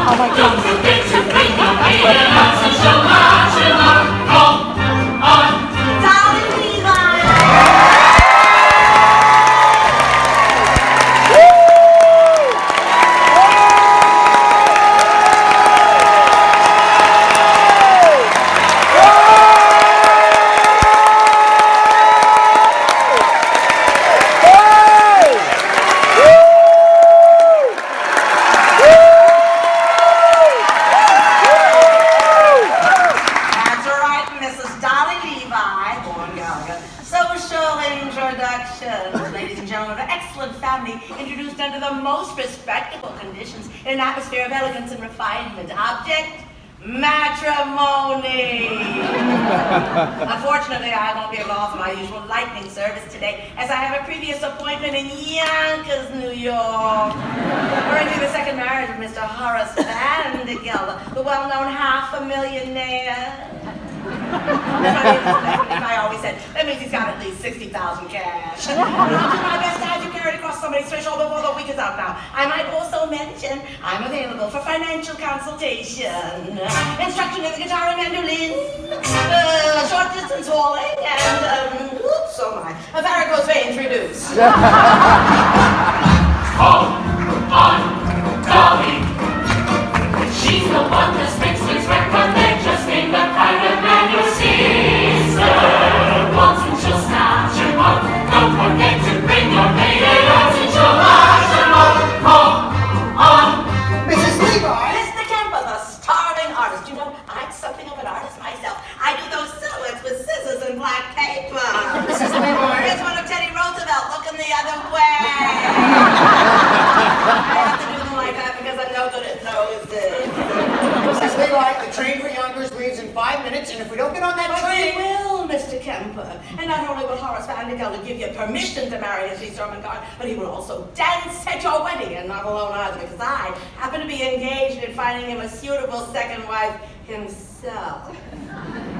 Oh my God. Dolly, Levi. Introduced under the most respectable conditions in an atmosphere of elegance and refinement. Object, matrimony. Unfortunately, I won't be able to offer my usual lightning service today, as I have a previous appointment in Yonkers, New York. Arranging the second marriage of Mr. Horace Vandergelder, the well-known half-a-millionaire. I always said, that means he's got at least 60,000 cash. I'll do my best to have you carried across somebody's threshold before the week is out now. I might also mention I'm available for financial consultation, instruction in the guitar and mandolin, short distance hauling, and, a varicose veins reduced. Call on Dolly. She's the one that makes things recommend, just name the kind of man your sister wants, and she'll snatch him up. Don't forget to bring your maiden out, and she'll wash him up. Call on Mrs. Levi! Mr. Kemper, the starving artist. You know, I'm something of an artist myself. I do those silhouettes with scissors and black paper. Mrs. Levi! Here's one of Teddy Roosevelt looking the other way. I have to do them like that because I'm no good at noses. Mrs. Levi, the train for Yonkers leaves in 5 minutes, and if we don't get on that But train... we will, Mr. Kemper. And not only will Horace Vandergelder give you permission to marry his sermon card, but he will also dance at your wedding, and not alone either, because I happen to be engaged in finding him a suitable second wife himself.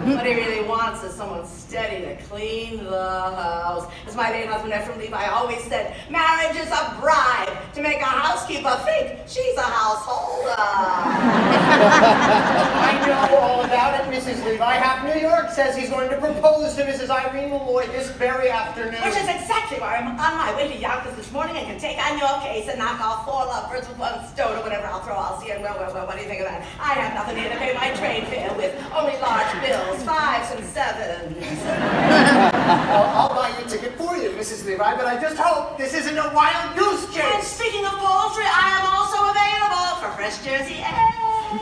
What he really wants is someone steady to clean the house. As my late husband Ephraim Levi always said, marriage is a bribe to make a housekeeper think she's a householder. I know all about it, Mrs. Levi. Half New York says he's going to propose to Mrs. Irene Molloy this very afternoon. Which is exactly why I'm on my way to Yonkers this morning and can take on your case and knock off 4 lovebirds with 1 stone or whatever I'll throw. I'll see. And well, what do you think of that? I have nothing here to pay my train fare with. Only large bills, 5s and 7s. I'll buy you a ticket for you, Mrs. Levi, but I just hope this isn't a wild goose And chase. speaking of poultry, I am also available for fresh Jersey eggs.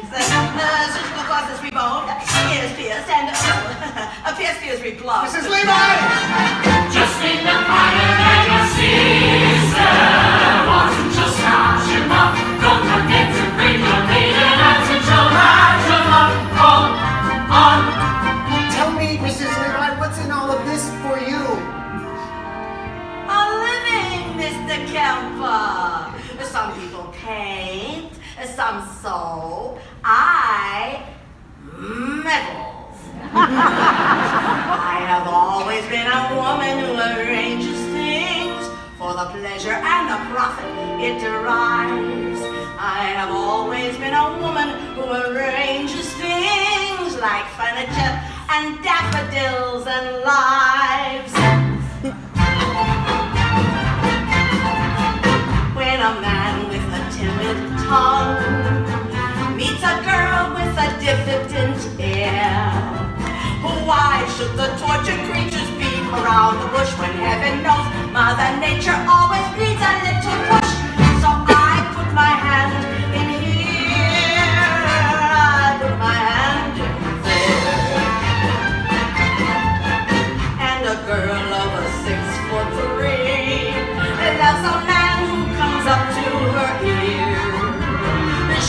Surgical causes reboned, ears pierced, and pierced ears replugged. Mrs. Levi! just name the kind of man your sister wants, and she'll snatch him up. Don't forget to bring your maiden out, and she'll match him up. Call on. Tell me, Mrs. Levi, what's in all of this for you? A living, Mr. Kemper. Some people paint, some sew. I meddle. I have always been a woman who arranges things for the pleasure and the profit it derives. I have always been a woman who arranges things like furniture and daffodils and lives. When a man with a timid tongue meets a girl with a diffident air, why should the tortured creatures beat around the bush when heaven knows Mother Nature always needs a little push? So I put my hand in here, I put my hand in there, and a girl of a 6'3" loves a man who comes up to her ear.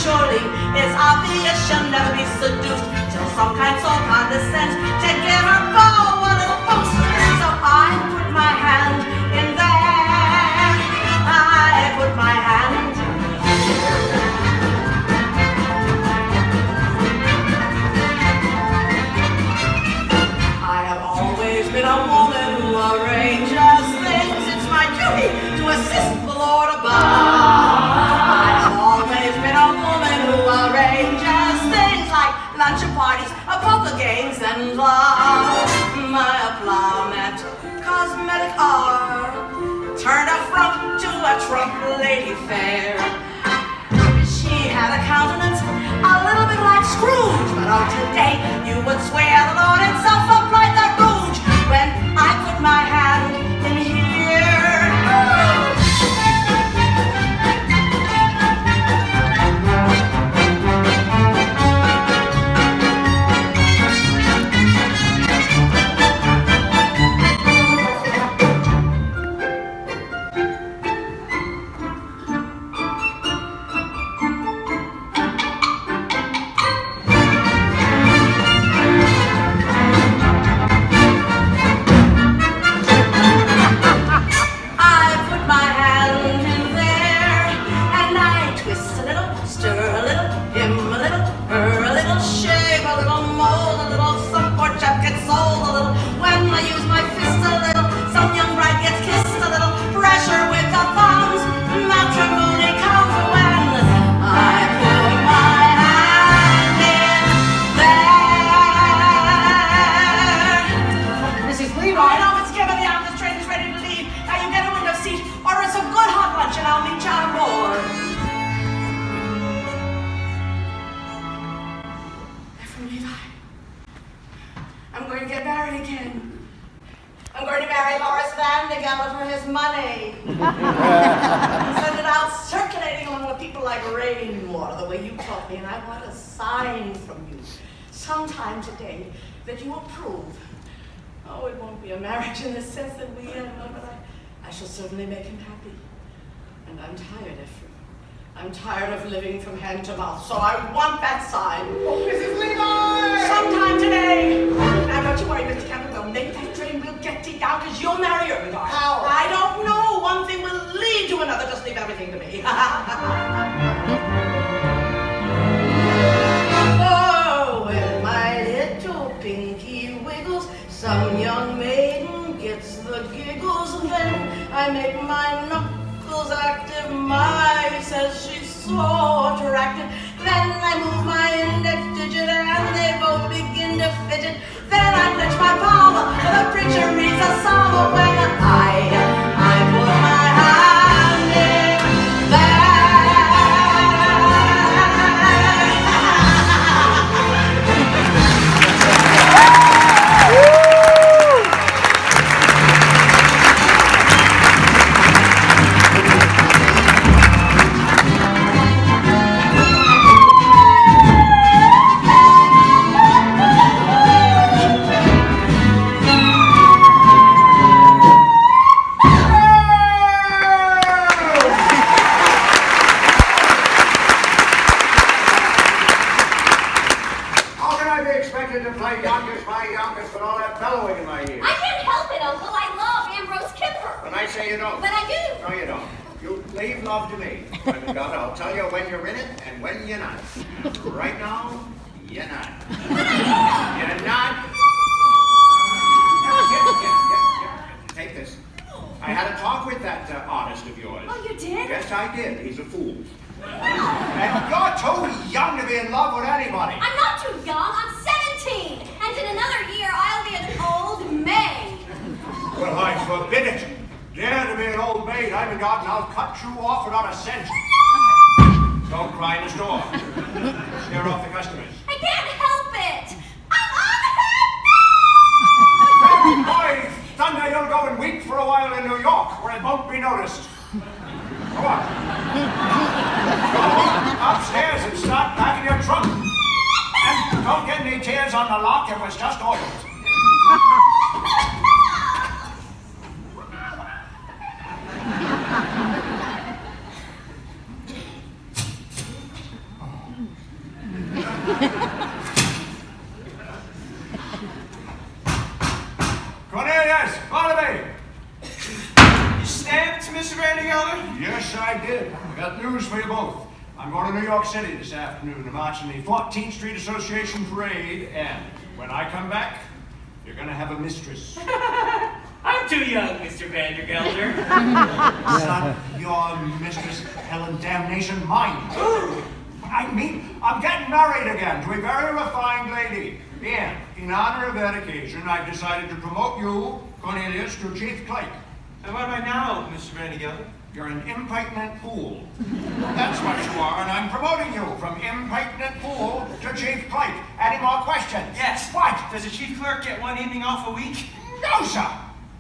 Surely it's obvious she'll never be seduced till some kind soul condescends to give her beau a little boost. So I put my hand in there, I put my hand in there. I have always been a woman who arranges things. It's my duty to assist the Lord above. I lady fair. She had a countenance a little bit like Scrooge, but oh, today you would swear the Lord himself applied the rouge when I put my hand in here. I'm going to get married again. I'm going to marry Horace Vandergelder for his money. Send it out circulating among the people like rainwater, the way you taught me, and I want a sign from you sometime today that you approve. Oh, it won't be a marriage in the sense that we have, but I shall certainly make him happy. And I'm tired of him. I'm tired of living from hand to mouth, so I want that sign. Oh, Mrs. Levi! Sometime today. Now, don't you worry, Mr. Campbell. We'll make that train. We'll get you down, because you'll marry Irene. How? I don't know. One thing will lead to another. Just leave everything to me. Oh, when my little pinky wiggles, some young maiden gets the giggles, and then I make my knuckles active. My says she's so attractive. Then I move my index digit and they both begin to fidget. Then I clench my palm, the preacher reads a psalm when I put my hand in there. I'll tell you when you're in it and when you're not. Right now, you're not. You're not. Take this. I had a talk with that artist of yours. Oh, you did? Yes, I did. He's a fool. And you're too young to be in love with anybody. I'm not too young. I'm 17. And in another year, I'll be an old maid. Well, I forbid it. Dare to be an old maid, I've forgotten. I'll cut you off without a cent. Don't cry in the store. Scare off the customers. I can't help it. I'm unhappy. Boy, Thunder, you'll go and weep for a while in New York, where it won't be noticed. Go on. Go upstairs and start packing your trunk. And don't get any tears on the lock. It was just oiled. Cornelius! Barnaby! You stamped, Mr. Vandergelder? Yes, I did. I got news for you both. I'm going to New York City this afternoon to march in the 14th Street Association Parade, and when I come back, you're going to have a mistress. I'm too young, Mr. Vandergelder. Son, your mistress, hell and damnation, mine. I mean, I'm getting married again to a very refined lady. And in honor of that occasion, I've decided to promote you, Cornelius, to chief clerk. And what am I now, Mr. Vandergelder? You're an impertinent fool. That's what you are, and I'm promoting you from impertinent fool to chief clerk. Any more questions? Yes. What? Does a chief clerk get one evening off a week? No, sir.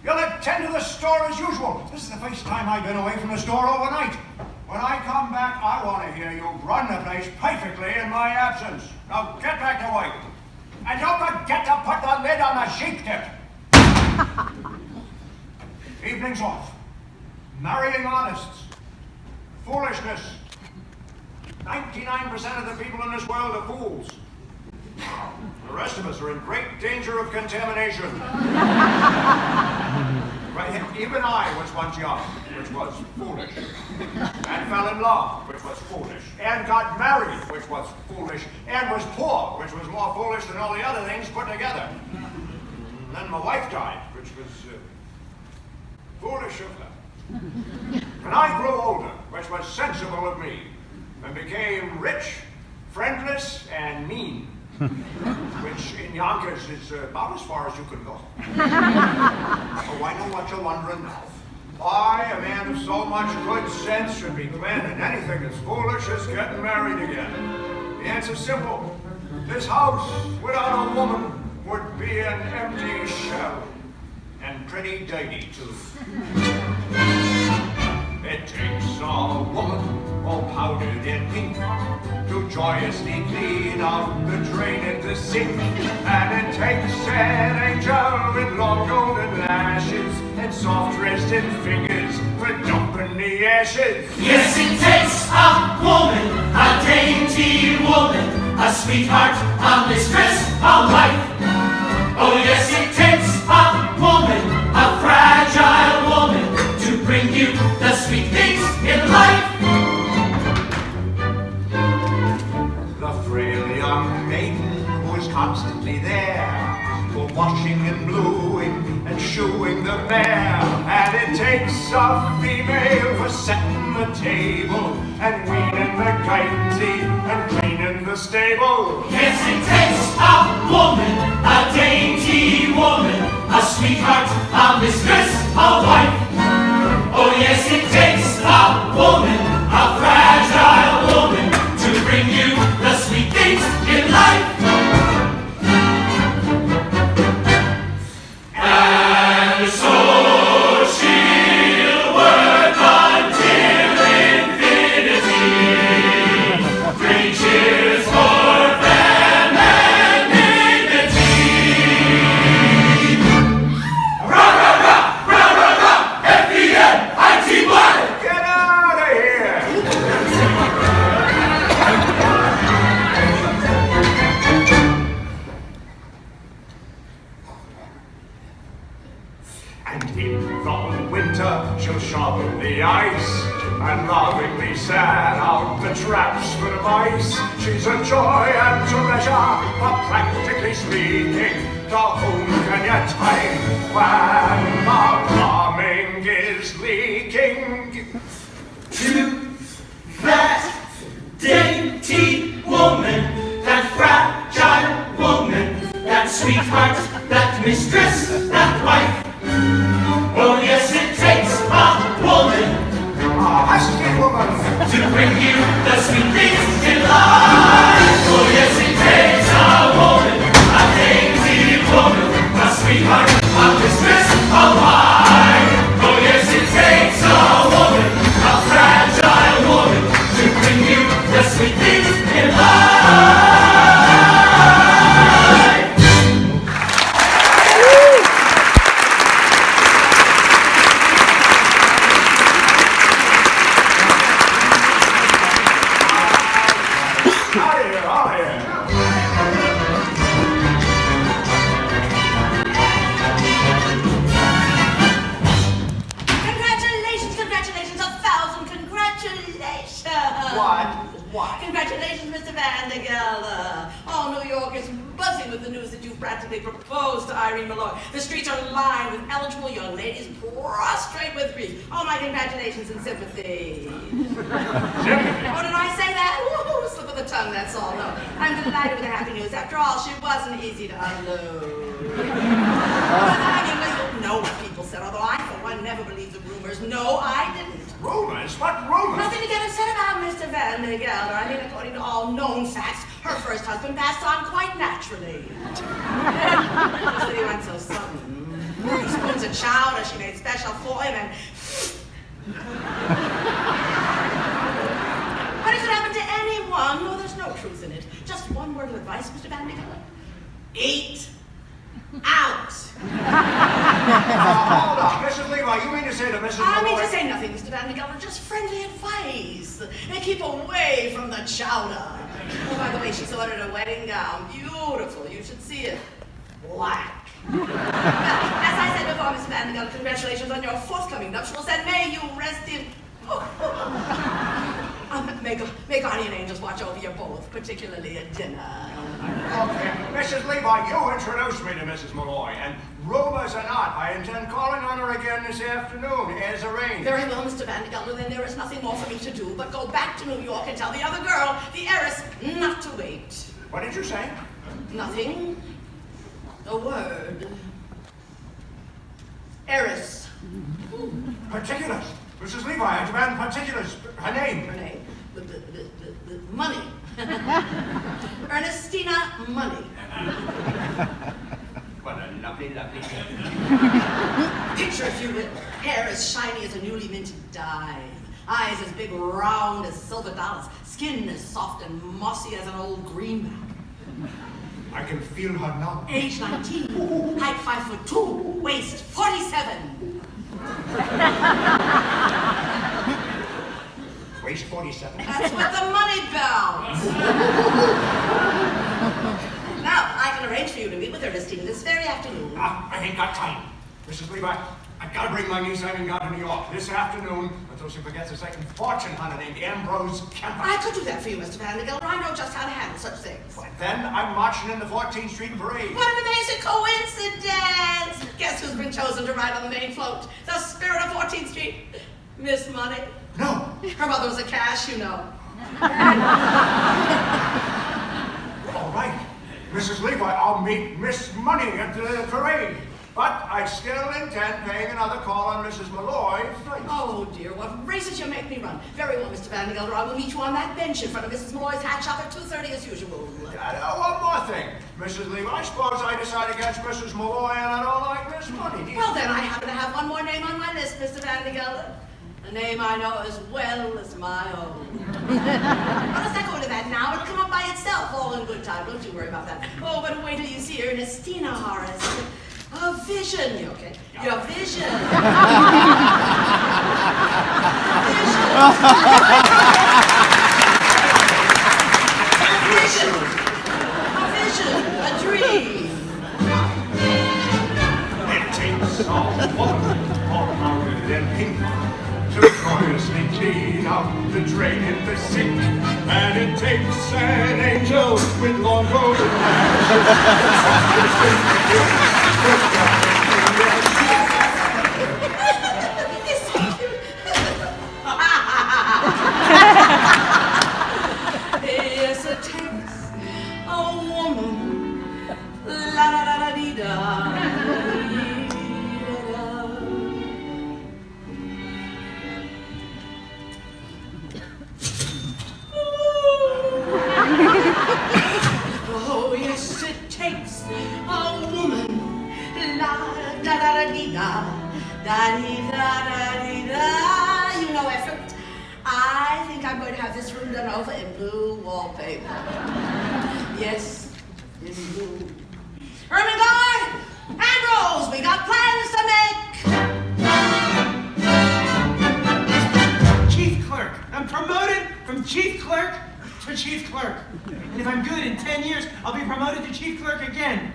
You'll attend to the store as usual. This is the first time I've been away from the store overnight. When I come back, I want to hear you run the place perfectly in my absence. Now get back to work. And don't forget to put the lid on the sheep tip. Evening's off. Marrying honest. Foolishness. 99% of the people in this world are fools. The rest of us are in great danger of contamination. Right, even I was once young, which was foolish. And fell in love, which was foolish. And got married, which was foolish. And was poor, which was more foolish than all the other things put together. And then my wife died, which was foolish of her. And I grew older, which was sensible of me, and became rich, friendless, and mean. Which in Yonkers is about as far as you can go. Oh, I know what you're wondering now. Why a man of so much good sense should be planning anything as foolish as getting married again? The answer's simple. This house without a woman would be an empty shell. And pretty dirty, too. It takes a woman all powdered in pink to joyously clean out the drain in the sink. And it takes an angel with long golden lashes and soft-rested fingers for dumping the ashes. Yes, it takes a woman, a dainty woman, a sweetheart, a mistress, a wife. Oh yes, it takes a woman, a fragile woman, to bring you the sweet things in life. The frail young maiden who is constantly there for washing and bluing and shoeing the mare. And it takes a female for setting the table and weaning the guidensy and cleaning the stable. Yes, it takes a woman, a dainty woman, a sweetheart, a mistress, a wife. Oh yes, it takes a woman, a fragile woman, to bring you the sweet things in life. And so she'll work until infinity. 3 cheers for them and dignity. Rah, rah, rah, rah, rah, rah, F-E-N-I-T-Y. Get out of here! And in the winter she'll shovel the ice and lovingly set out the traps for the mice. She's a joy and treasure, but practically speaking, to whom can you take when the plumbing is leaking? To that dainty woman, that fragile woman, that sweetheart, that mistress, that wife. Oh yes, it takes a woman Husky woman! to bring you the sweet things in life. Oh yes, it takes a woman, a dainty woman, a sweetheart, a mistress, a wife. Oh yes, it takes a woman, a fragile woman, to bring you the sweet things in life. Out of here! Congratulations, congratulations, 1,000 congratulations! What? Congratulations, Mr. Vandergelder. All New York is buzzing with the news that you've practically proposed to Irene Molloy. The streets are lined with eligible young ladies prostrate with grief. All my congratulations and sympathy. Sympathy? Oh, did I say that? Woo, slip of the tongue, that's all. No, I'm delighted with the happy news. After all, she wasn't easy to unload. I mean, you know what people said, although I, for one, never believed the rumors. No, I didn't. Rumors? What rumors? Nothing to get upset about, Mr. Vandergelder. I mean, according to all known facts, her first husband passed on quite naturally. But he went so sudden. 3 spoons of chowder she made special for him, and... What does it happen to anyone? No, there's no truth in it. Just one word of advice, Mr. Vandergelder. Eat out. Hold on, Mrs. Levi, you mean to say to Mrs. Molloy? I mean to say nothing, Mr. Vandergelder, just friendly advice. And keep away from the chowder. Oh, by the way, she's ordered a wedding gown. Beautiful, you should see it. Black. Well, as I said before, Mr. Vandergelder, congratulations on your forthcoming nuptials, and may you rest in... May guardian angels watch over you both, particularly at dinner. Okay, Mrs. Levi, you introduced me to Mrs. Molloy, and rumors or not, I intend calling on her again this afternoon, as arranged. Very well, Mr. Vandergelder, then there is nothing more for me to do but go back to New York and tell the other girl, the heiress, not to wait. What did you say? Nothing. A word. Heiress. Particulars. Mrs. Levi, I demand particulars. Her name. Her name. The money. Ernestina Money. What a lovely name. Picture, if you will, hair as shiny as a newly minted dye, eyes as big round as silver dollars, skin as soft and mossy as an old greenback. I can feel her now. Age 19, height 5'2", waist 47. Waist 47. That's what the money bounds. Now, I can arrange for you to meet with Ernestine this very afternoon. I ain't got time. Mrs. Levi, I've got to bring my niece Irene to New York this afternoon until she forgets a second fortune hunter named Ambrose Kemper. I could do that for you, Mr. Vandergelder. I know just how to handle such things. But then I'm marching in the 14th Street Parade. What an amazing coincidence! Guess who's been chosen to ride on the main float? The spirit of 14th Street. Miss Money. No. Her mother was a cash, you know. All right. Mrs. Levi, I'll meet Miss Money at the parade. But I still intend paying another call on Mrs. Molloy first. Oh, dear, what races you make me run. Very well, Mr. Vandergelder. I will meet you on that bench in front of Mrs. Molloy's hat shop at 2:30 as usual. One more thing. Mrs. Levi, suppose I decide against Mrs. Molloy and I don't like Miss Money. Well, then I happen to have one more name on my list, Mr. Vandergelder. A name I know as well as my own. Well, let's not go into that now. It'll come up by itself, all in good time. Don't you worry about that. Oh, but wait till you see Ernestina, Horace. A vision, okay? Your vision. A vision, a dream. It takes all woman, all powdered and pink, to joyously clean out the drain in the sink. And it takes an angel with long golden Yes, it takes a woman. La da da da dee da. Oh, yes, it takes a woman. La da da da dee da. Da dee da da dee da. You know, effort. I think I'm going to have this room done over in blue wallpaper. Yes, in blue. Ermengarde and Rose, we got plans to make. Chief clerk. I'm promoted from chief clerk to chief clerk. And if I'm good, in 10 years, I'll be promoted to chief clerk again.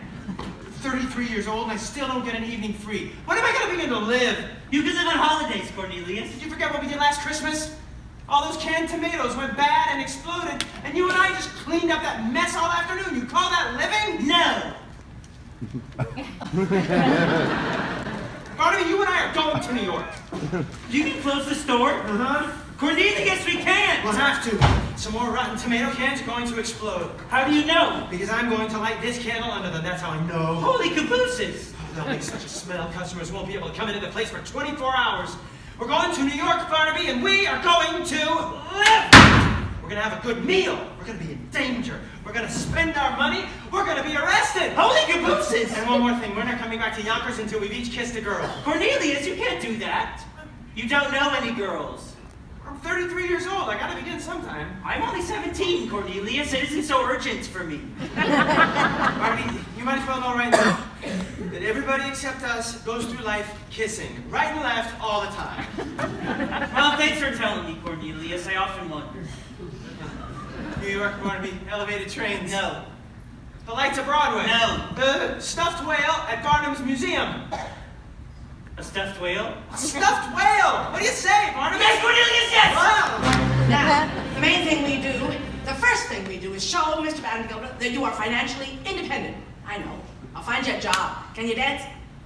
33 years old and I still don't get an evening free. When am I going to begin to live? You can live on holidays, Cornelius. Did you forget what we did last Christmas? All those canned tomatoes went bad and exploded, and you and I just cleaned up that mess all afternoon. You call that living? No. Barnaby, you and I are going to New York. You can close the store. Uh-huh. Cornelius, we can't. We'll have to. Some more rotten tomato cans are going to explode. How do you know? Because I'm going to light this candle under them. That's how I know. Holy cabooses. They'll make such a smell, customers won't be able to come into the place for 24 hours. We're going to New York, Barnaby, and we are going to live. We're going to have a good meal. We're going to be in danger. We're going to spend our money. We're going to be arrested. Holy cabooses! And one more thing. We're not coming back to Yonkers until we've each kissed a girl. Cornelius, you can't do that. You don't know any girls. I'm 33 years old. I got to begin sometime. I'm only 17, Cornelius. It isn't so urgent for me. Barnaby, you might as well know right now that everybody except us goes through life kissing. Right and left all the time. Well, thanks for telling me, Cornelius. I often wonder. New York, Barnaby, elevated trains. No. The lights of Broadway. No. The stuffed whale at Barnum's Museum. A stuffed whale? A stuffed whale! What do you say, Barnaby? Yes, Cornelius, yes! Wow. Now, the main thing we do, the first thing we do is show Mr. Vandergelder that you are financially independent. I know. I'll find you a job. Can you dance?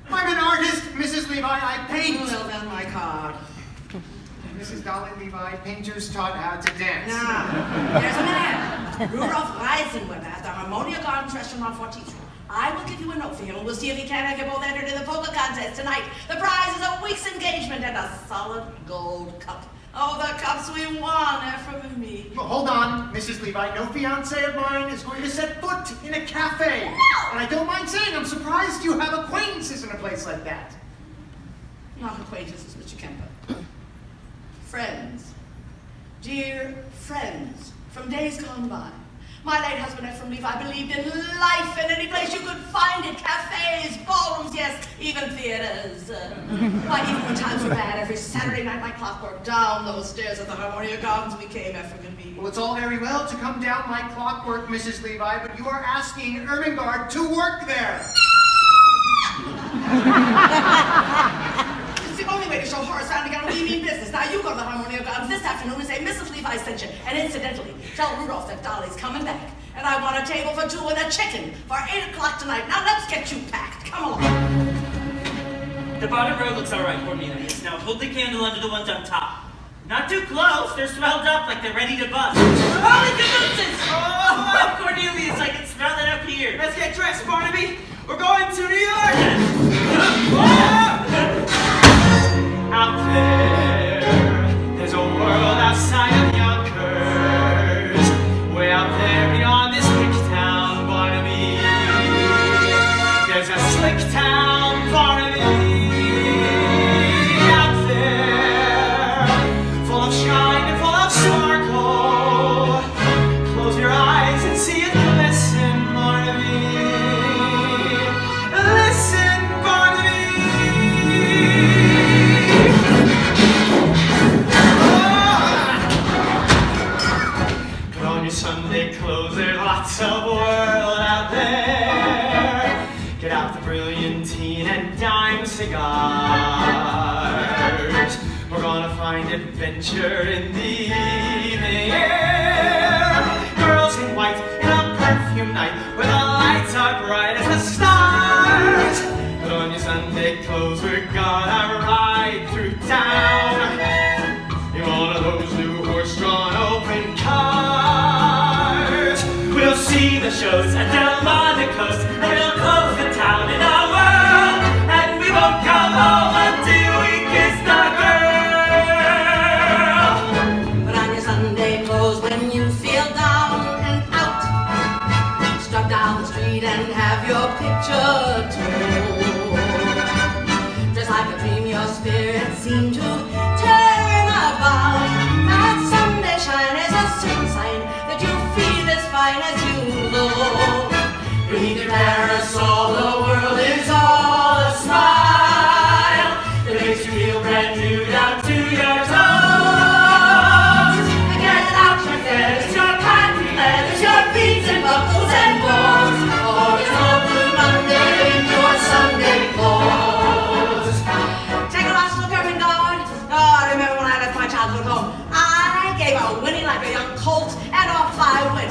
I'm an artist, Mrs. Levi. I paint. Well, then my card. Mrs. Dolly Levi, painters taught how to dance. Now, there's a man, Rudolph Reisenweber, at the Harmonia Garden Restaurant on 14th Street. I will give you a note for him, and we'll see if he can have you both entered in the poker contest tonight. The prize is a week's engagement and a solid gold cup. Oh, the cups we won, Ephraim and me. Well, hold on, Mrs. Levi. No fiancé of mine is going to set foot in a cafe. No! And I don't mind saying, I'm surprised you have acquaintances in a place like that. Not acquaintances, Mr. Kemper. Friends. Dear friends from days gone by. My late husband, Ephraim Levi, believed in life in any place you could find it. Cafes, ballrooms, yes, even theaters. Why, even when times were bad, every Saturday night like clockwork, down those stairs at the Harmonia Gardens we came, Ephraim and me. Well, it's all very well to come down like clockwork, Mrs. Levi, but you are asking Ermengarde to work there. It's the only way to show Horace Vandergelder we mean business. Now you go to the Harmonia Gardens this afternoon and say Mrs. Levi sent you. And incidentally, tell Rudolph that Dolly's coming back. And I want a table for two and a chicken for 8 o'clock tonight. Now let's get you packed. Come along. The bottom row looks all right, Cornelius. Now hold the candle under the ones on top. Not too close. They're swelled up like they're ready to bust. Holy cabooses! Oh, Cornelius, I can smell it up here. Let's get dressed, Barnaby. We're going to New York. Out there, there's a world outside of Yonkers. Way out there beyond this rich town, Barnaby. There's a slick town, Barnaby. Out there, full of shine and full of sparkle. Close your eyes and see it glisten, Barnaby. Listen, Barnaby. Sunday clothes, there's lots of world out there. Get out the brilliantine and dime cigars. We're gonna find adventure in the evening air. Girls in white in a perfume night where the lights are bright as the stars. Put on your Sunday clothes, we're gonna ride through town in one of those new horse-drawn open cars. We'll see the shows at Delmonico's, and we'll close the town in our world, and we won't come home until we kiss the girl. Put on your Sunday clothes when you feel down and out. Struck down the street and have your picture told. Just like a dream, your spirit seemed to turn about. That Sunday shine is a certain sign that you feel as fine as you look. Beneath your parasol, the world is all a smile that makes you feel brand new down to your toes. And get out your feathers, your patent leathers, your beads and buckles and bows. For there's no blue Monday in your Sunday clothes. Take a last look, Ermengarde. Oh, I remember when I left my childhood home. I gave a whinny like a young colt, and off I went.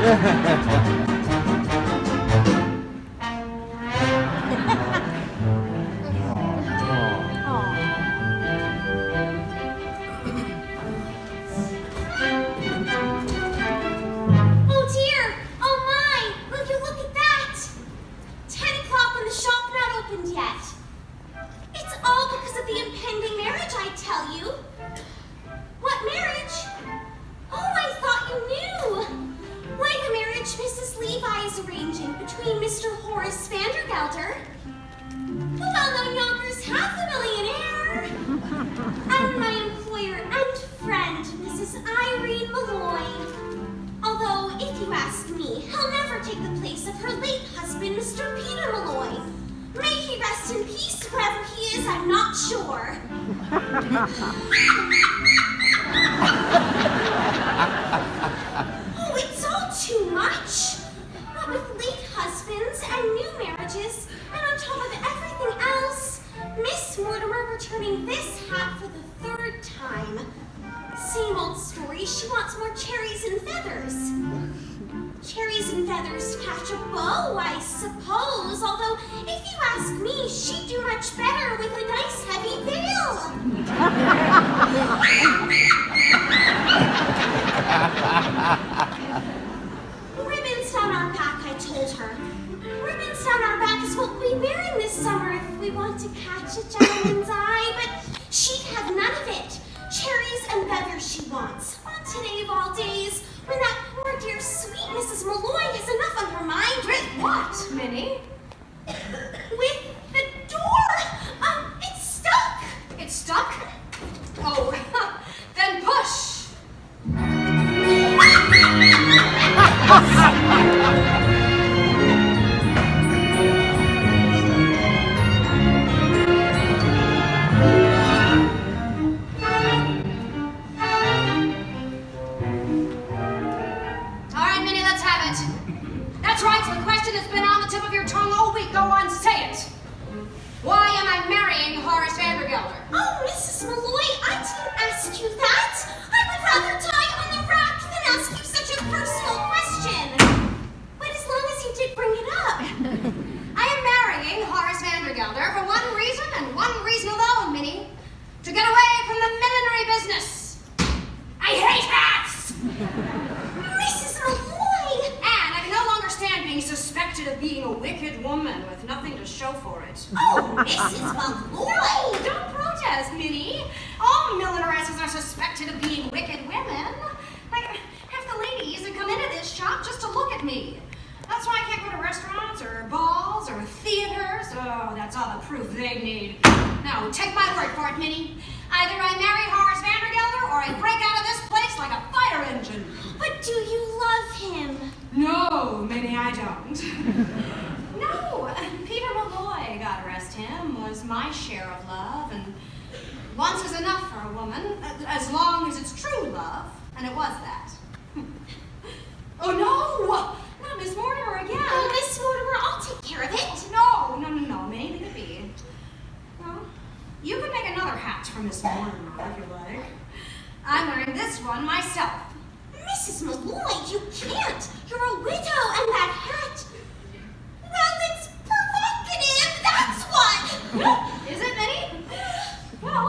Oh dear! Oh my! Will you look at that? 10 o'clock and the shop not opened yet. It's all because of the impending marriage, I tell you. What marriage? Oh, I thought you knew. Why, the marriage Mrs. Levi is arranging between Mr. Horace Vandergelder, the well-known Yonkers half-a-millionaire, and my employer and friend, Mrs. Irene Molloy. Although, if you ask me, he'll never take the place of her late husband, Mr. Peter Molloy. May he rest in peace wherever he is, I'm not sure. Oh, it's all too much. What with late husbands and new marriages, and on top of everything else, Miss Mortimer returning this hat for the 3rd time. Same old story, she wants more cherries and feathers. Cherries and feathers to catch a bow, I suppose. Although, if you ask me, she'd do much better with a nice heavy veil. Ribbons down our back, I told her. Ribbons down our back is what we'll be wearing this summer if we want to catch a gentleman's eye, but she'd have none of it. Cherries and feathers she wants. On today of all days, when that poor dear sweet Mrs. Molloy has enough on her mind. With what, Minnie? With the door! It's stuck! It's stuck? Oh, then push! All right, Minnie, let's have it. That's right, the question that's been on the tip of your tongue all week. Go on, say it. Why am I marrying Horace Vandergelder? Oh, Mrs. Molloy, I didn't ask you that. I would rather die on the rack than ask you such a personal question. But as long as you did bring it up. I am marrying Horace Vandergelder for one reason and one reason alone, Minnie. To get away from the millinery business. I hate hats! Mrs. Molloy! And I can no longer stand being suspected of being a wicked woman with nothing to show for it. Oh, Mrs. Molloy! No, don't protest, Minnie. All millineresses are suspected of being wicked women. Like, half the ladies that come into this shop just to look at me. That's why I can't go to restaurants or balls or theaters. Oh, that's all the proof they need. Now, take my word for it, Minnie. Either I marry Horace Vandergelder or I break out of this place like a fire engine. But do you love him? No, Minnie, I don't. No, Peter Molloy, God rest him, was my share of love, and once is enough for a woman, as long as it's true love, and it was that. Oh no! Not Miss Mortimer again! Oh, Miss Mortimer, I'll take care of it. No, Minnie, leave it be. Well, you can make another hat for Miss Mortimer if you like. I'm wearing this one myself. Mrs. Molloy, you can't. You're a widow, and that hat. Well, it's provocative, that's what. Is it, Minnie? Well,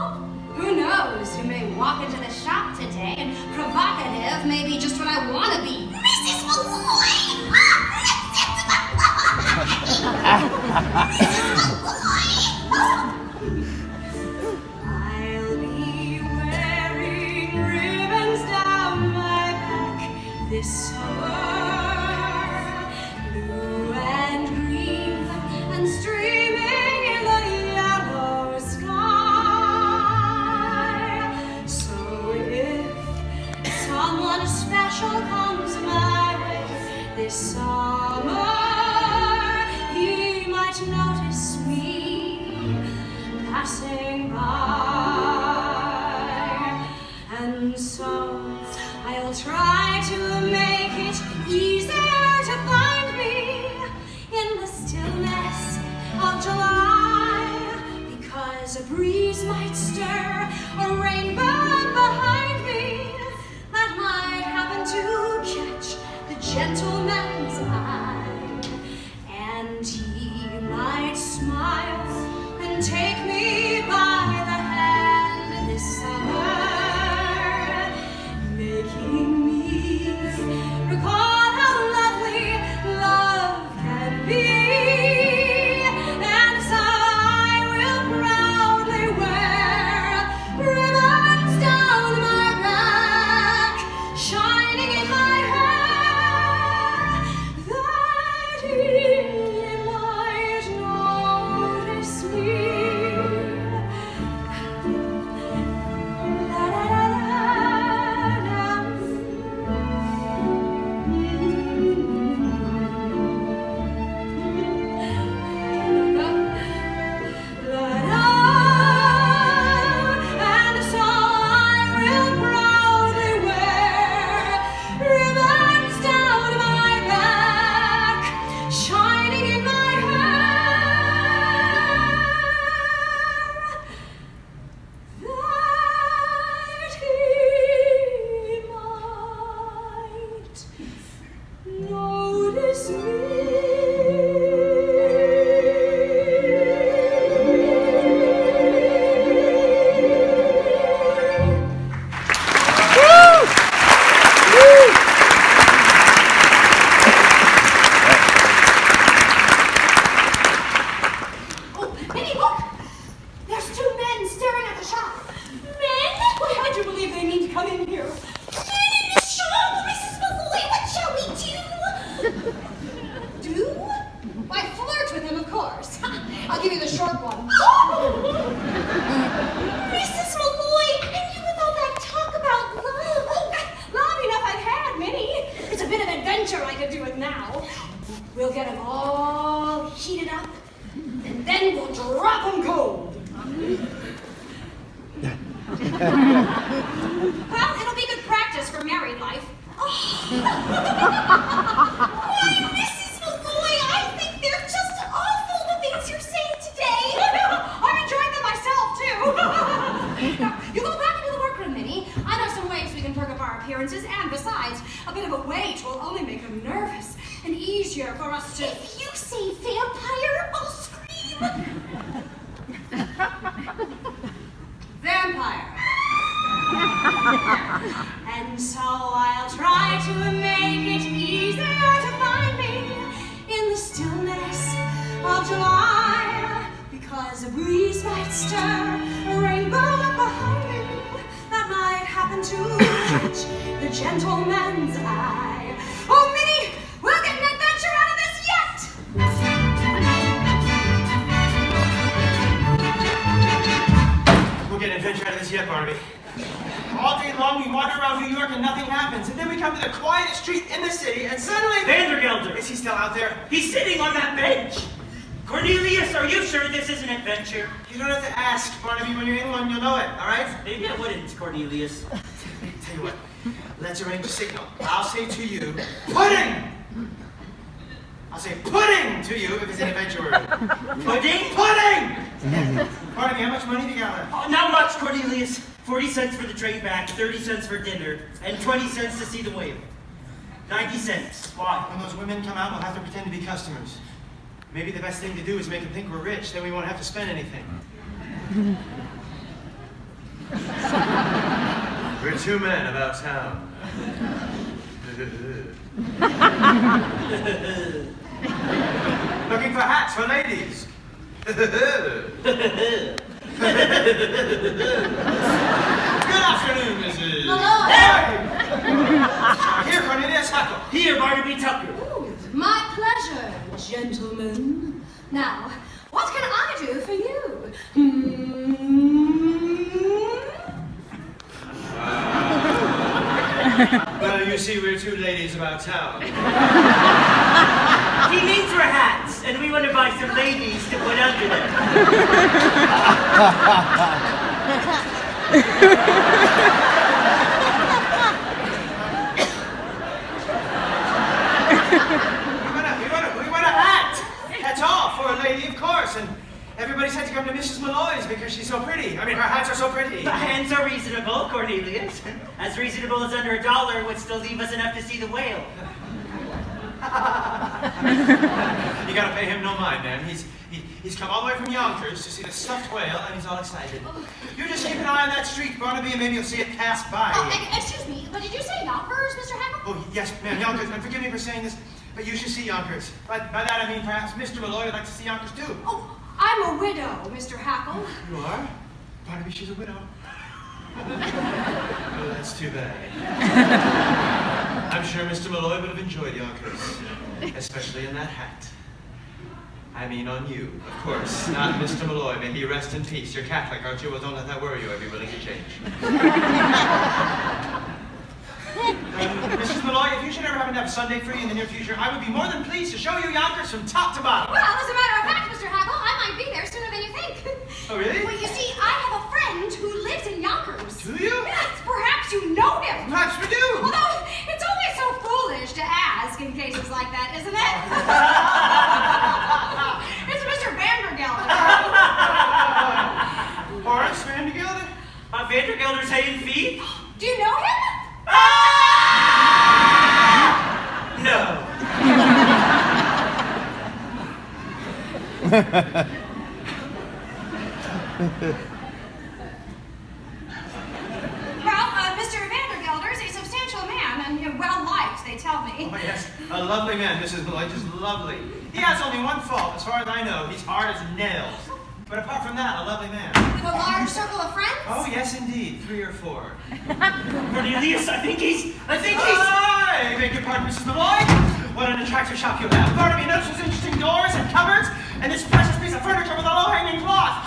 who knows? You may walk into the shop today, and provocative may be just what I want to be. Mrs. Molloy! Mrs. Molloy! I'll be wearing ribbons down my back this summer, blue and green and streaming in the yellow sky. So if someone special comes my way this summer, he might notice me passing by. And so I'll try to make it easier to find me in the stillness of July, because a breeze might stir a rainbow up behind me that might happen to catch the gentle get them all heated up, and then we'll drop them cold. Well, it'll be good practice for married life. Why, Mrs. Molloy, I think they're just awful, the things you're saying today. I'm enjoying them myself, too. Now, you go back into the workroom, Minnie. I know some ways we can perk up our appearances, and besides, a bit of a wait will only make them nervous and easier for us to... If you say vampire, I'll scream. Vampire. And so I'll try to make it easier to find me in the stillness of July, because a breeze might stir a rainbow up behind me that might happen to catch the gentleman's eye. Oh, Minnie, we'll get an adventure out of this yet! We'll get an adventure out of this yet, Barnaby. All day long we wander around New York and nothing happens, and then we come to the quietest street in the city, and suddenly... Vandergelder! Is he still out there? He's sitting on that bench! Cornelius, are you sure this is an adventure? You don't have to ask, Barnaby. When you're in one, you'll know it, all right? Maybe I wouldn't, Cornelius. Tell you what, let's arrange a signal. I'll say to you, pudding! I'll say pudding to you if it's an adventure word. Pudding? Pudding! Barnaby, how much money do you got left? Oh, not much, Cornelius. 40 cents for the train back, 30 cents for dinner, and 20 cents to see the whale. 90 cents. Why? When those women come out, we'll have to pretend to be customers. Maybe the best thing to do is make them think we're rich, then we won't have to spend anything. We're two men about town. Looking for hats for ladies. Good afternoon, Mrs. Hello. Here, Cornelius, Hackl. Here, Barnaby Tucker. Ooh, my pleasure, gentlemen. Now, what can I do for you? Well, you see, we're two ladies about town. He means we're hats, and we want to buy some ladies to put under them. We want a hat! That's all, for a lady, of course. And everybody said to come to Mrs. Molloy's because she's so pretty. I mean, her hats are so pretty. And so reasonable, Cornelius. As reasonable as under $1 would still leave us enough to see the whale. You gotta pay him no mind, man. He's come all the way from Yonkers to see the stuffed whale, and he's all excited. You just keep an eye on that street, Barnaby, and maybe you'll see it pass by. Oh, excuse me, but did you say Yonkers, Mr. Hackl? Oh, yes, ma'am, Yonkers. And forgive me for saying this, but you should see Yonkers. By that I mean perhaps Mr. Molloy would like to see Yonkers too. Oh, I'm a widow, Mr. Hackl. You are? Barnaby, she's a widow. Oh, that's too bad. I'm sure Mr. Molloy would have enjoyed Yonkers, especially in that hat. I mean on you, of course, not Mr. Molloy. May he rest in peace. You're Catholic, aren't you? Well, don't let that worry you. I'd be willing to change. Mrs. Molloy, if you should ever happen to have Sunday free in the near future, I would be more than pleased to show you Yonkers from top to bottom. Well, as a matter of fact, Mr. Hackl, I might be there sooner than you think. Oh, really? Well, you see, I have a friend who lives in Yonkers. Do you? Yes, perhaps you know him. Perhaps we do. Although, it's always so foolish to ask in cases like that, isn't it? It's Mr. Vandergelder. Horace Vandergelder? Vandergelder's hay and feet? Do you know him? No. Well, Mr. Vandergelder's a substantial man and well-liked, they tell me. Oh, yes. A lovely man, Mrs. Molloy, just lovely. He has only one fault, as far as I know. He's hard as nails. But apart from that, a lovely man. With a large circle of friends? Oh, yes, indeed. 3 or 4. Cornelius, I think he's... I beg your pardon, Mrs. Molloy. What an attractive shop you have. Barnaby, notice those interesting doors and cupboards, and this precious piece of furniture with a low-hanging cloth.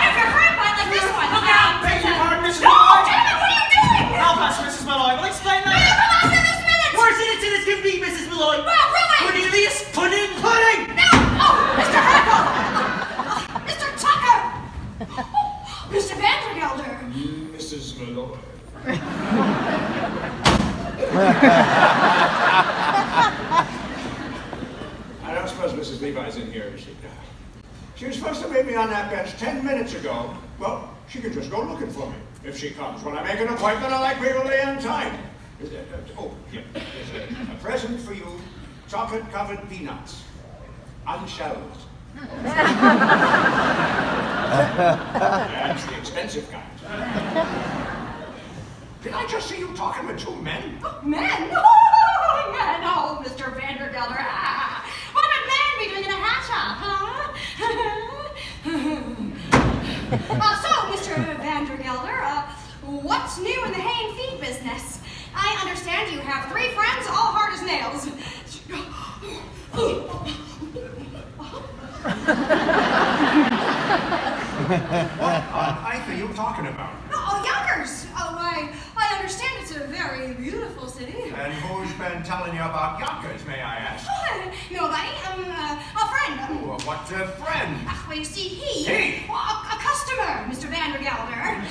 If your friend might like this one. Look out! Beg your pardon, Mrs. No, Molloy. damn it, what are you doing? Help us, Mrs. Molloy. We'll explain Will you later. come out in this minute? Worse innocent as can be, Mrs. Mrs. Molloy. I don't suppose Mrs. Levi's in here, is she? She was supposed to meet me on that bench 10 minutes ago. Well, she could just go looking for me if she comes. When I make an appointment, I like people to be on time. Oh, here. There's a present for you. Chocolate-covered peanuts. Unshelled. That's the expensive kind. Did I just see you talking with two men? Oh, men? Oh, men. Oh, Mr. Vandergelder. Ah, what would men be doing in a hat shop, huh? So, Mr. Vandergelder, what's new in the hay and feed business? I understand you have 3 friends, all hard as nails. What on earth are you talking about? Oh, Yonkers! Oh, I understand it's a very beautiful city. And who's been telling you about Yonkers, may I ask? Oh, nobody. A friend. What's a friend? Well, you see, he... He? Well, a customer, Mr. Vandergelder.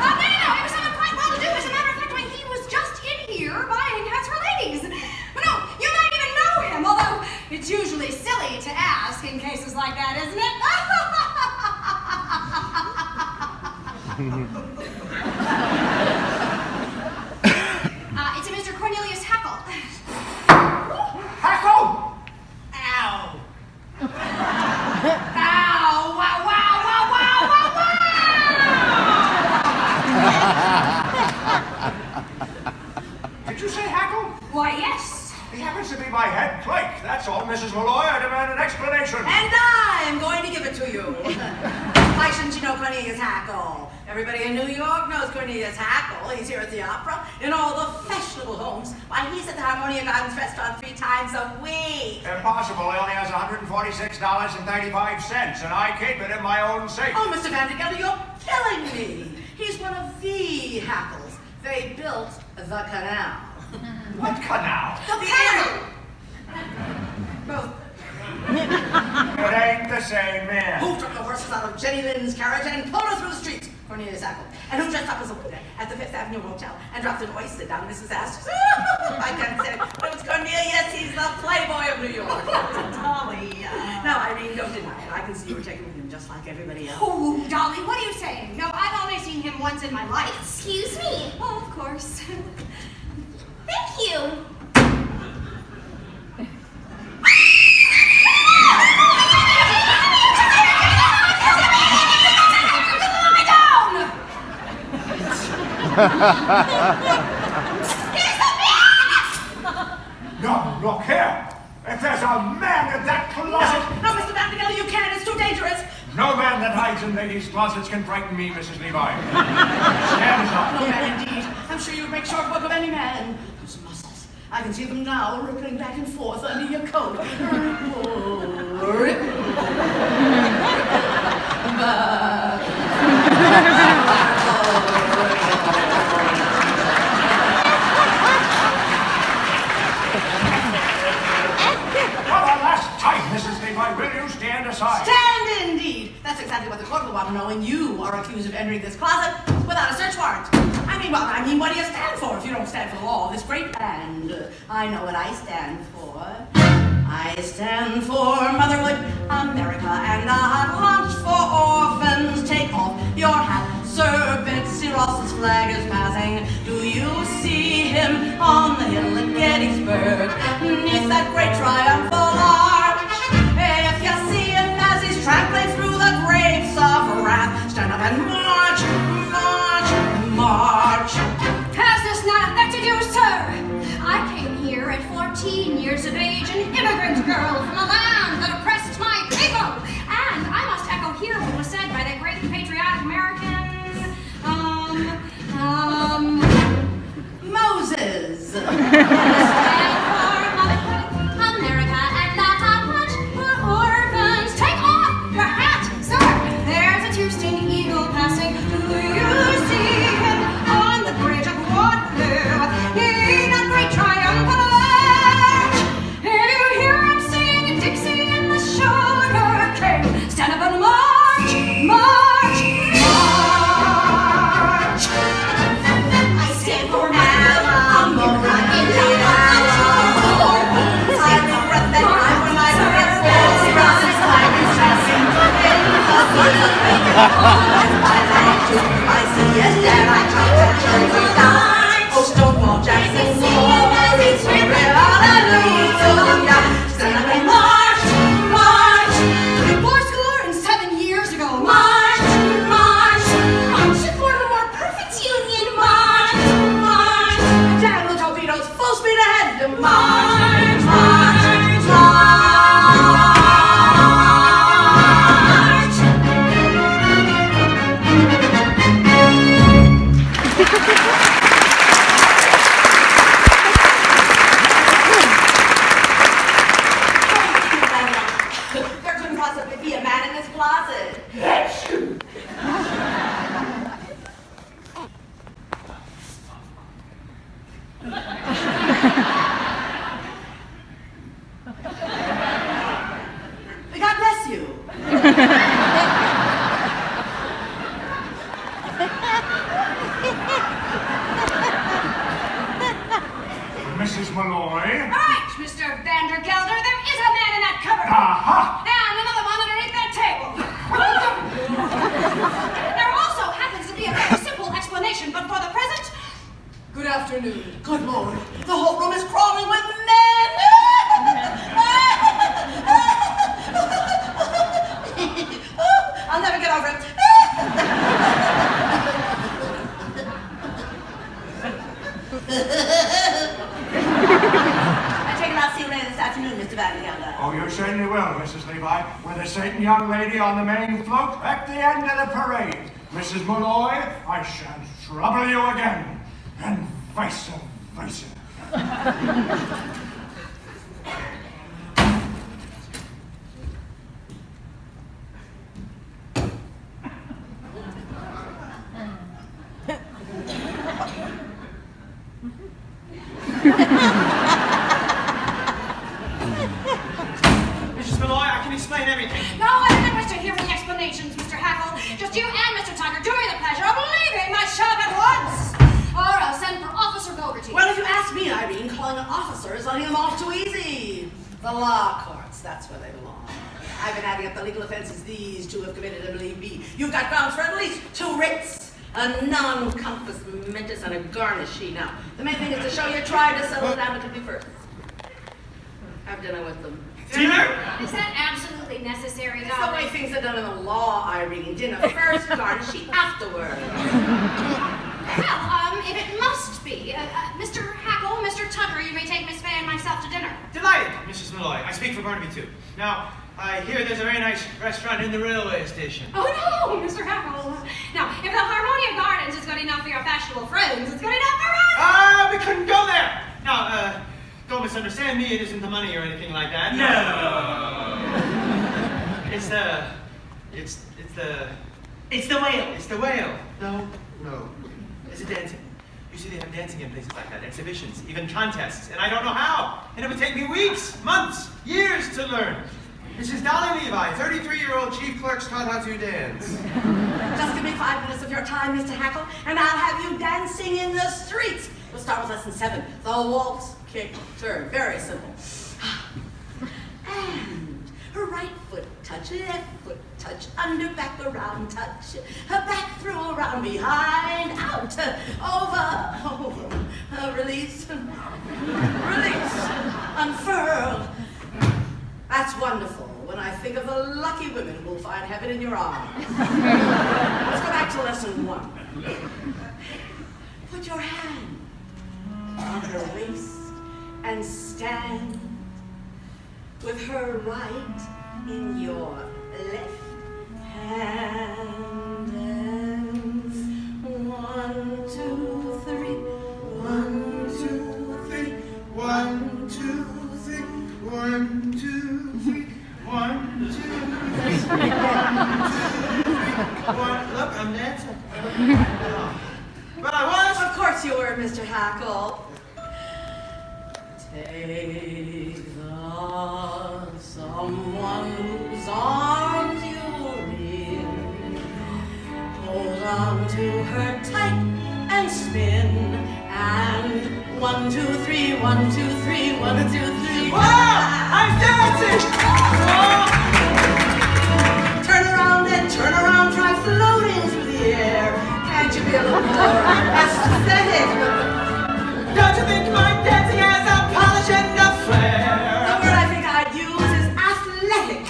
No, he was someone quite well to do. As a matter of fact, he was just in here buying hats for ladies. But no, you might even know him, although it's usually silly to ask in cases like that, isn't it? It's a Mr. Cornelius Hackl. Hackl! Ow. Ow! Wow, wow, wow, wow, wow, wow! Did you say Hackl? Why, yes. He happens to be my head clerk. That's all, Mrs. Molloy. I demand an explanation. And I'm going to give it to you. Why shouldn't you know Cornelius Hackl? Everybody in New York knows Cornelius Hackl. He's here at the opera, in all the fashionable homes. Why, he's at the Harmonia Gardens restaurant 3 times a week. Impossible. He only has $146.35, and I keep it in my own safe. Oh, Mr. Vandergelder, you're killing me. He's one of the Hackles. They built the canal. What canal? The canal! Both. It ain't the same man. Who took the horses out of Jenny Lynn's carriage and pulled her through the streets? Cornelius Hackl. And who dressed up as a waiter at the 5th Avenue Hotel and dropped an oyster down Mrs. Astor's? I can't say it, but it was Cornelius. He's the playboy of New York. Dolly. No, Irene, don't deny it. I can see you were taken with him just like everybody else. Oh, Dolly, what are you saying? No, I've only seen him once in my life. Excuse me. Oh, of course. Thank you. No, look here. If there's a man in that closet... No, Mr. Vandergelder, you can't. It's too dangerous. No man that hides in ladies' closets can frighten me, Mrs. Levi. Stand aside. No man, indeed. I'm sure you'd make short work of any man. Those muscles. I can see them now, rippling back and forth under your coat. For the last time, Mrs. Levi, will you stand aside? Stand indeed. That's exactly what the court will want to know when you are accused of entering this closet without a search warrant. I mean, what do you stand for if you don't stand for the law of this great land? I know what I stand for. I stand for motherhood, America, and a hot lunch for orphans. Take off your hat, Sir Betsy Ross's flag is passing. Do you see him on the hill at Gettysburg, neath that great triumphal arch? If you see him as he's trampling through the grapes of wrath, stand up and march, march, march. Has this not affected you, sir? I came here at 14 years of age, an immigrant girl from a land that oppressed my people. And I must echo here what was said by that great patriotic American, Moses. Stand for motherhood, America, and a hot lunch for orphans. Take off your hat, sir. There's a two-sting eagle passing Oh, Stonewall Jackson, stand up and march, march. The boys school learned 7 years ago. March, march, march to form a more perfect union. March, march, Down the torpedoes, full speed ahead. March, march, march, march. There couldn't possibly be a man in this closet. God bless you. Mrs. Molloy. All right, Mr. Vandergelder, there is a man in that cupboard. Aha! And another one underneath that table. There also happens to be a very simple explanation, but for the present, Good afternoon. Good Lord. The whole room is crawling with men. I'll never get over it. I take it I'll see you later this afternoon, Mr. Vandergelder. Oh, you certainly will, Mrs. Levi, with a certain young lady on the main float at the end of the parade. Mrs. Molloy, I shan't trouble you again, and vice versa. Mrs. Molloy, I can explain everything. no one ever wish to hear any explanations, Mr. Hackl. Just you and Mr. Tucker do me the pleasure of leaving my shop at once, or I'll send for Officer Gogarty. Well, if you ask me, Irene, calling an officer is letting them off too easy. The law courts, that's where they belong. I've been adding up the legal offenses these two have committed, and believe me, you've got grounds for at least 2 writs. A non-compass mentis and a garnishee. Now, the main thing is to show you're trying to settle it amicably first. Have dinner with them. Dinner? Is that absolutely necessary, It's the darling? way things are done in the law, Irene. Dinner first, garnishee afterward. Well, if it must be, Mr. Hackl, Mr. Tucker, you may take Miss Fay and myself to dinner. Delighted, Mrs. Molloy. I speak for Barnaby, too. Now, I hear there's a very nice restaurant in the railway station. Oh no, Mr. Hackl. Now, if the Harmonia Gardens is good enough for your fashionable friends, it's good enough for us. We couldn't go there. Now, don't misunderstand me. It isn't the money or anything like that. No. It's the whale. It's the whale. No. It's the dancing. You see, they have dancing in places like that, exhibitions, even contests, and I don't know how. And it would take me weeks, months, years to learn. This is Dolly Levi, 33-year-old chief clerk, taught how to dance. Just give me 5 minutes of your time, Mr. Hackl, and I'll have you dancing in the streets. We'll start with lesson 7, the waltz, kick, turn. Very simple. And her right foot touch, left foot touch, under, back, around, touch. Her back, through, around, behind, out, over, release, release, unfurl. That's wonderful. When I think of the lucky women who will find heaven in your arms. Let's go back to lesson 1. Put your hand on her waist and stand with her right in your left hand. Dance. 1, 2, 3. 1, 2, 3. 1, 2, 3. 1, 2, 3. 1, 2, 3. 1, look, I'm dancing. But I was. Of course you were, Mr. Hackl. Take someone whose arms you're in. Hold on to her tight and spin. And 1, 2, 3, 1, 2, 3, 1, 2, 3. Wow! I'm dancing! Turn around and turn around, try flying. be a little more aesthetic. Don't you think my dancing has a polish and a flair? The word I think I'd use is athletic.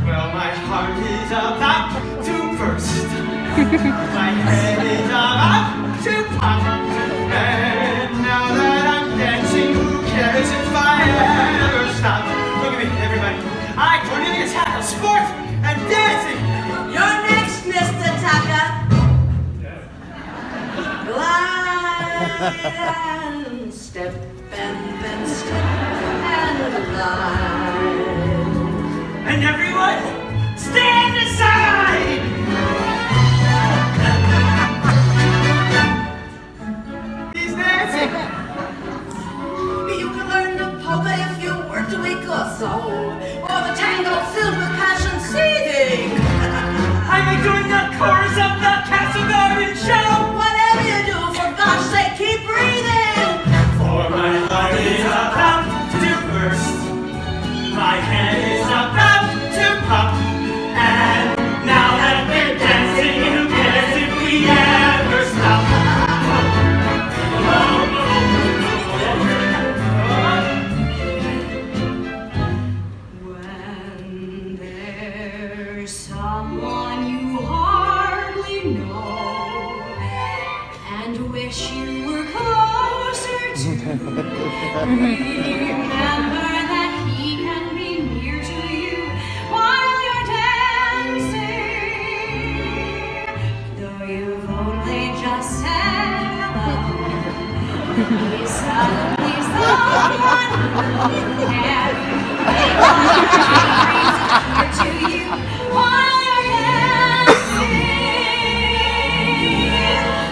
Well, my heart is about to burst. My head is about to pop. And now that I'm dancing, who cares if I ever stop? Look at me, everybody. Cornelius Hackl, sports and dancing. You're next, Mr. Tucker. Glide and step and then step and glide. And everyone, stand aside! He's dancing. You can learn the polka if you work a week or so, or the tango filled with passion seething. I'm doing the chorus of the Castle Garden show! Whatever you do, for God's sake, keep breathing. For my heart is about to burst. My head is about to pop. And now that we're dancing, who cares if we ever stop? When there's someone you hardly know and wish you were closer to, remember that he can be near to you while you're dancing. Though you've only just said hello, he's suddenly someone who can to you while you're dancing.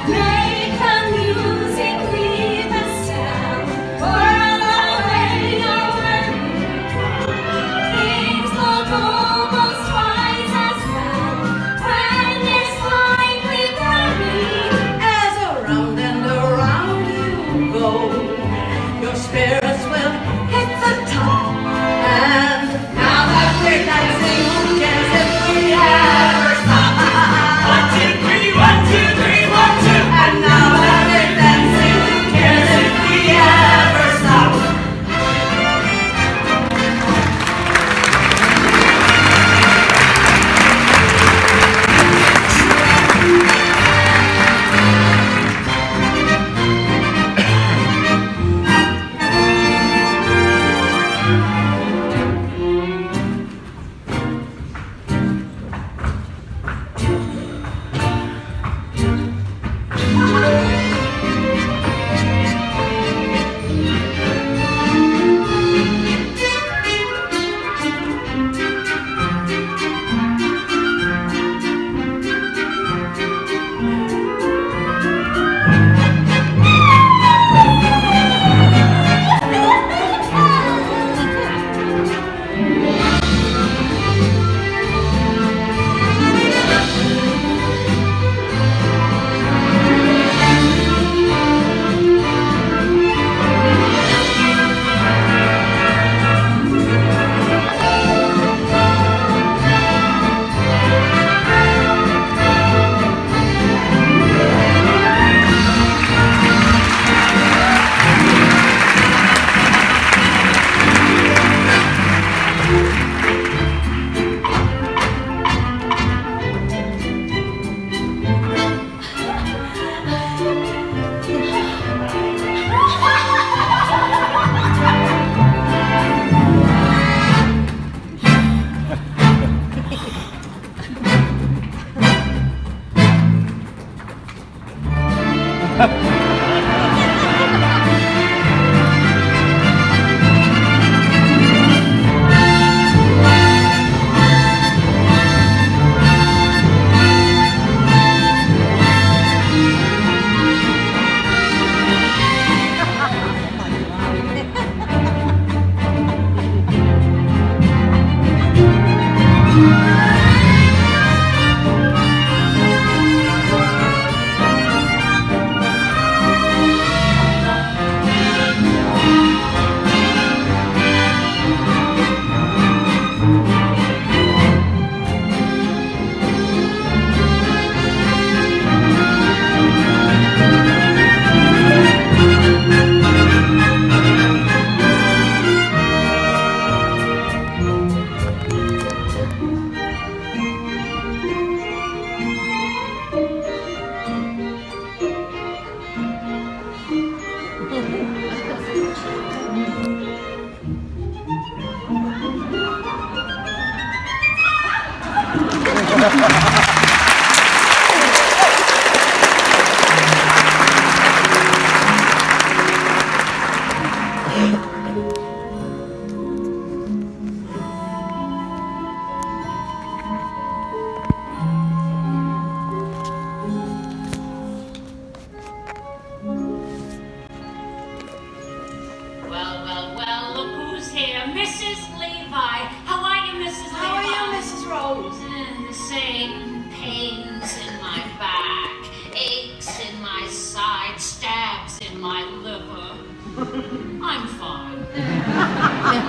Make the music leave a sound, whirl away your worries. Things look almost twice as well when you're slightly gliding. As around and around you go, your spirits will hit the top. And now that we're dancing, who cares if we ever stop? 1, 2, 3, 1, 2, 3, 1, 2. And now that we're dancing, who cares if we ever stop?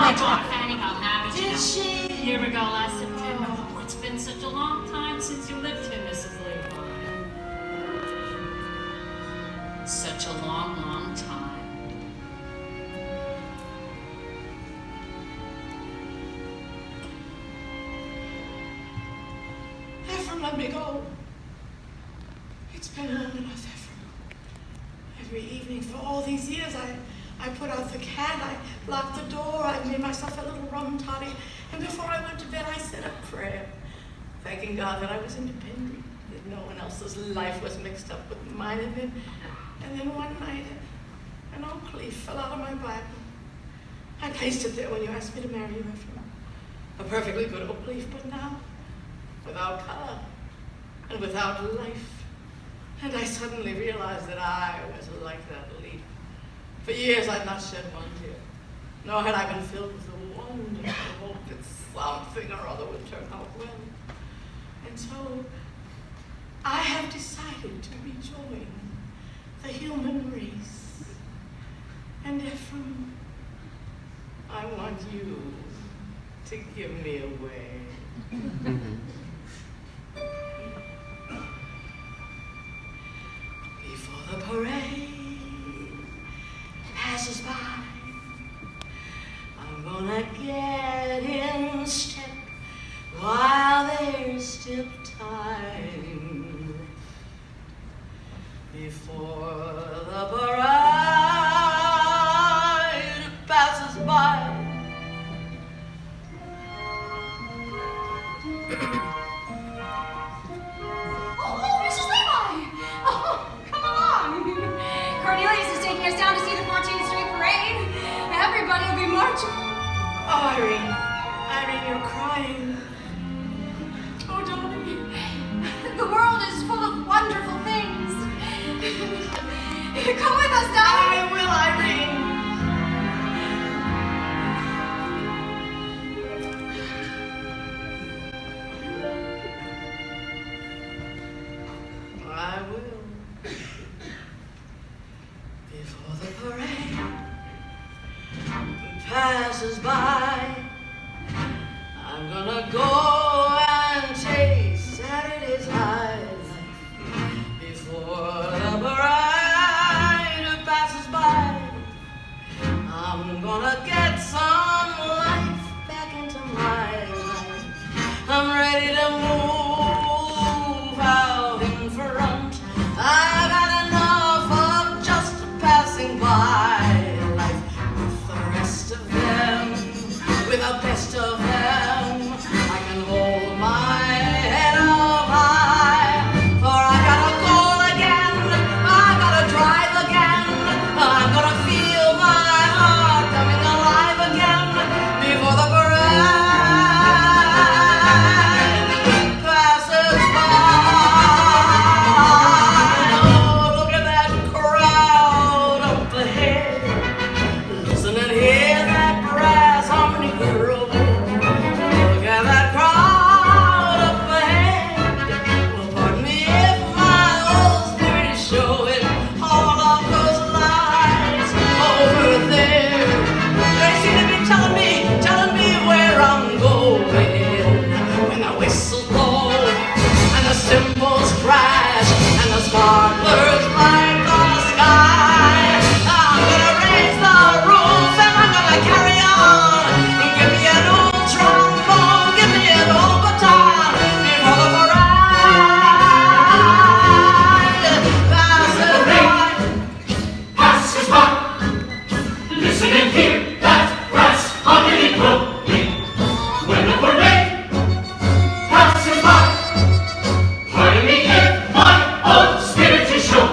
my God. Fanning, I'll have it. Did she? A year ago last September. Oh, it's been such a long time since you lived here, Mrs. Levi. Such a long, long time. Ephraim, let me go. It's been long enough, Ephraim. Every evening for all these years, I put out the cat, I locked the door, I made myself a little rum toddy, and before I went to bed, I said a prayer, thanking God that I was independent, that no one else's life was mixed up with mine. And then one night, an oak leaf fell out of my Bible. I placed it there when you asked me to marry you, Ephraim. A perfectly good oak leaf, but now, without color and without life. And I suddenly realized that I was like that leaf. For years I'd not shed one tear, nor had I been filled with the wonderful hope that something or other would turn out well. And so I have decided to rejoin the human race. And Ephraim, I want you to give me away. Before the parade passes by, I'm gonna get in step while there's still time. Before the parade passes by. Oh, Mrs. Levi! Oh, come along. Cornelius is taking us down to see the 14th Street Parade. Everybody will be marching. Oh, Irene, you're crying. Oh, Dolly. The world is full of wonderful things. Come with us, Dolly. I will, Irene. I will. Before the parade passes by, I'm gonna go and taste Saturday's high life. Before the parade passes by, I'm gonna get some life back into my life. I'm ready to move out in front. I've had enough of just passing by life with the rest of them, with the best of them. I can hold my head up high, for I got a goal again, I gotta drive again, I'm gonna feel my heart coming alive again before the parade passes by. Oh, look at that crowd up ahead. Listen and hear that brass harmony girl. Look at that crowd up ahead. Well, pardon me if my old spirit is showing all of those lights over there. They seem to be telling me where I'm going. When the whistles blow and the cymbals crash and the sparklers light the sky, I'm gonna raise the roof and I'm gonna carry on. Give me an old trombone, give me an old baton before the parade passes by. Passes by. Listen and hear that brass harmony blowing. When the parade passes by, pardon me if my old spirit is showing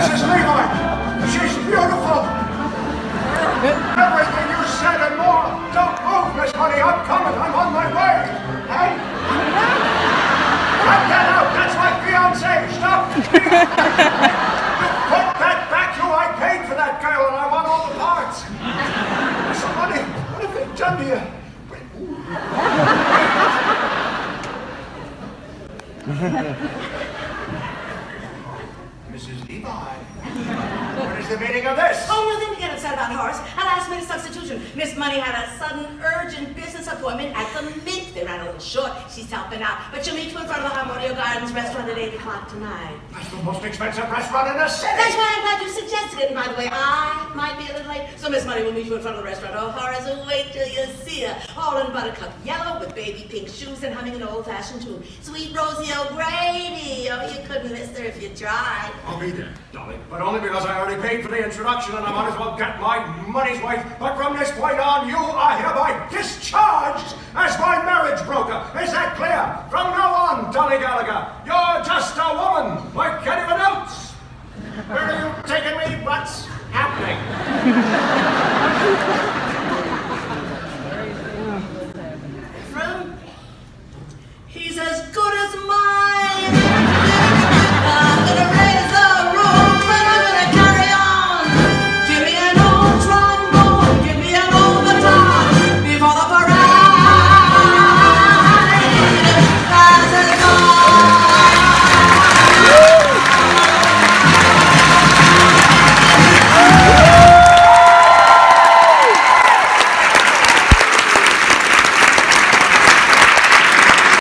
Mrs. Levi, she's beautiful. Everything you said and more. Don't move, Miss Honey. I'm coming. I'm on my way. Hey? Cut that out. That's my fiancé. Stop. You put that back. I paid for that girl and I want all the parts. Somebody, what have they done to you? Mrs. Levi, what is the meaning of this? Oh, nothing to get upset about, Horace. At last minute substitution. Miss Money had a sudden, urgent business appointment at the Mint. They ran a little short. She's helping out. But she'll meet you in front of the Harmonia Gardens restaurant at 8 o'clock tonight. That's the most expensive restaurant in the city. That's why I'm glad you suggested it. And by the way, I might be a little late. So Miss Money will meet you in front of the restaurant. Oh, Horace, wait till you see her. All in buttercup yellow with baby pink shoes and humming an old-fashioned tune. Sweet Rosie O'Grady. Oh, you couldn't miss her if you tried. I'll be there, Dolly. But only because I already paid for the introduction and I might as well get my money's worth. But from this point on, you are hereby discharged as my marriage broker. Is that clear? From now on, Dolly Gallagher, you're just a woman like anyone else. Where are you taking me? What's happening?